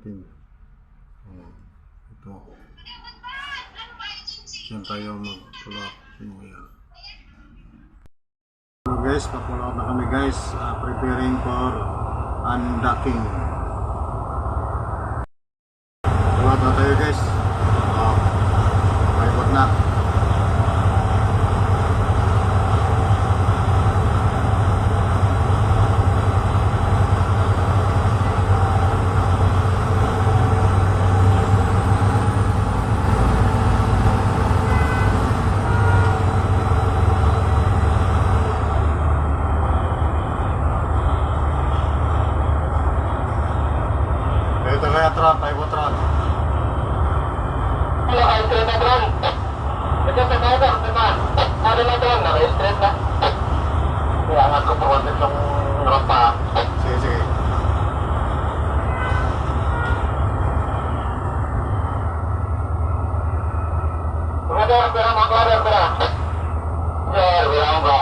natin. Ito. Diyan tayo mag-pull-up. So guys, pa-pull-up na kami guys. Preparing for undocking. Pull-up na tayo guys. Paikot na. Tron, tayo Tron. Hello, I'm Tron na Tron. Ito sa driver, naman. Ano na Tron, naka-straight na. Kaya angat ko po yung rampa. Sige, sige. Pera, maklar, pera. Sir, bilang ba?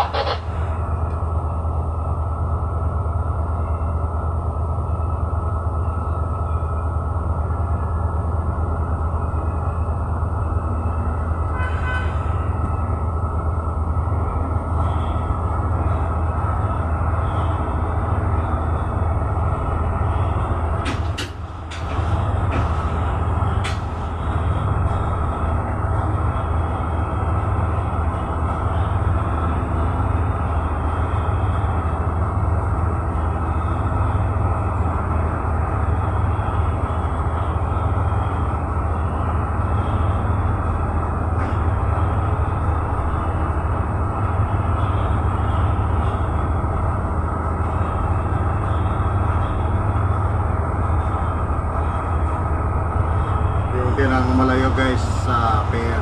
Hindi na malayo guys sa pier.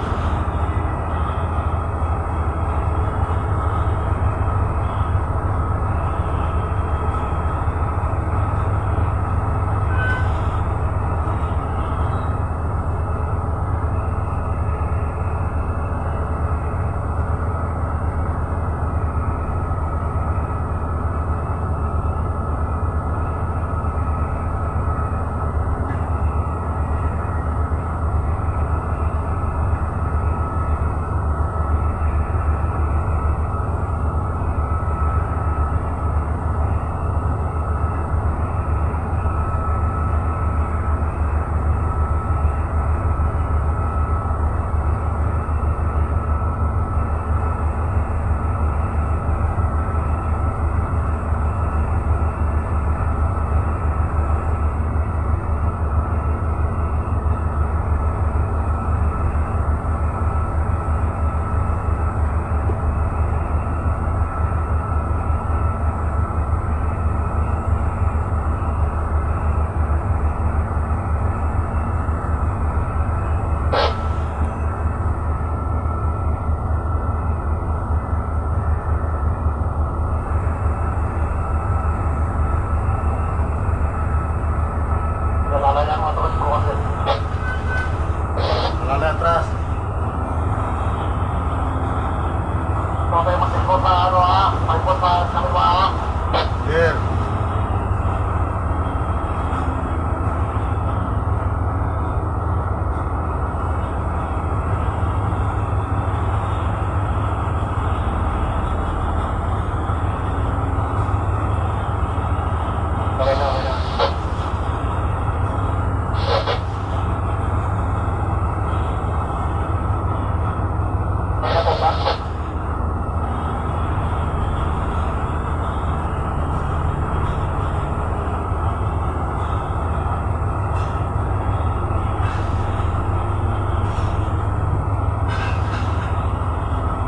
Lala atras. Kung kayo masikot na ano maikot pa sa kaliwa Yeah.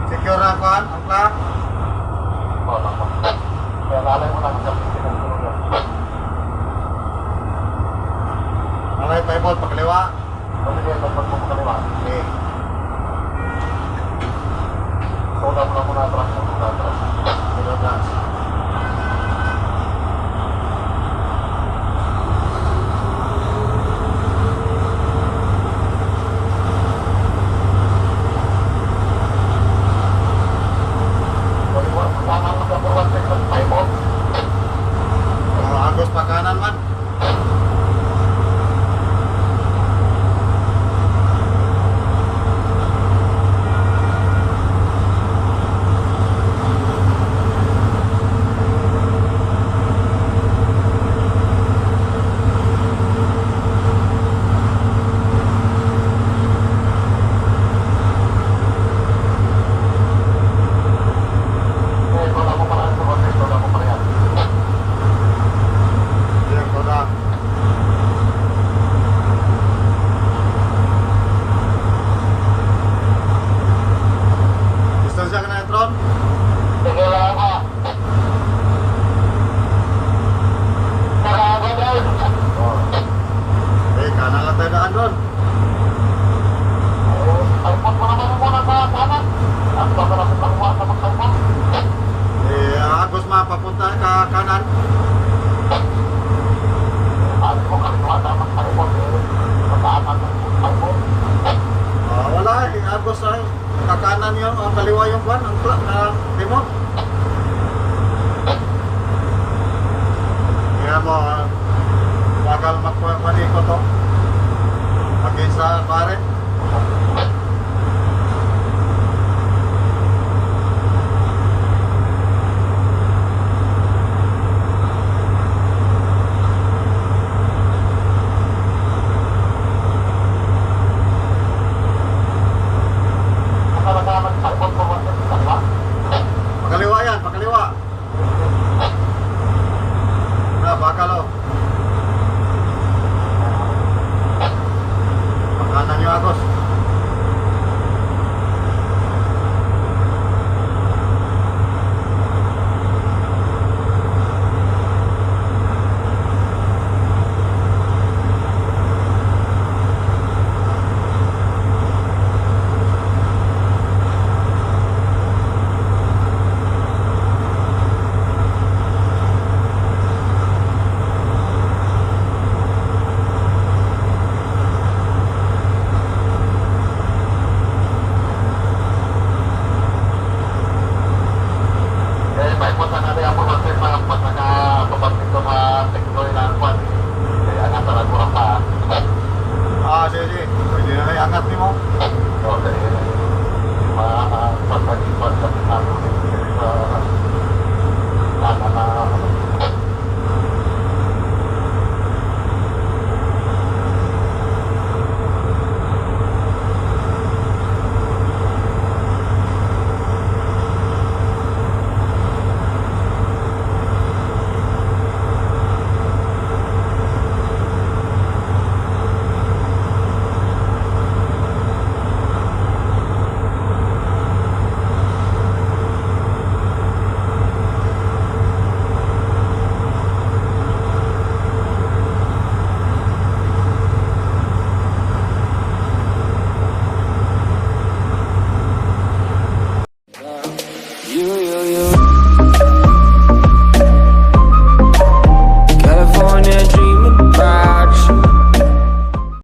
Secure na kuhan, angkla. Kaya lalay mo lang sa Alay, paibot, pagkaliwa. Sige, magpagpagkaliwa. Okay. Soda mo na muna atras. Pero atras. dadaan doon. Salpon mo naman muna sa kanan. Ang bago na sa kaliwa sa magsalpon. Agos mapapunta ka kanan. Sabi mo kaliwa sa magsalpon. Mataaman ng salpon. Wala Agos ay kakanan yung kaliwa yung kwan, ang timog. Kaya mo, bagal magpanikot to. Maging sa pare. Pakaliwa yan, pakaliwa. Bakal o. Pagkanan nyo Agos.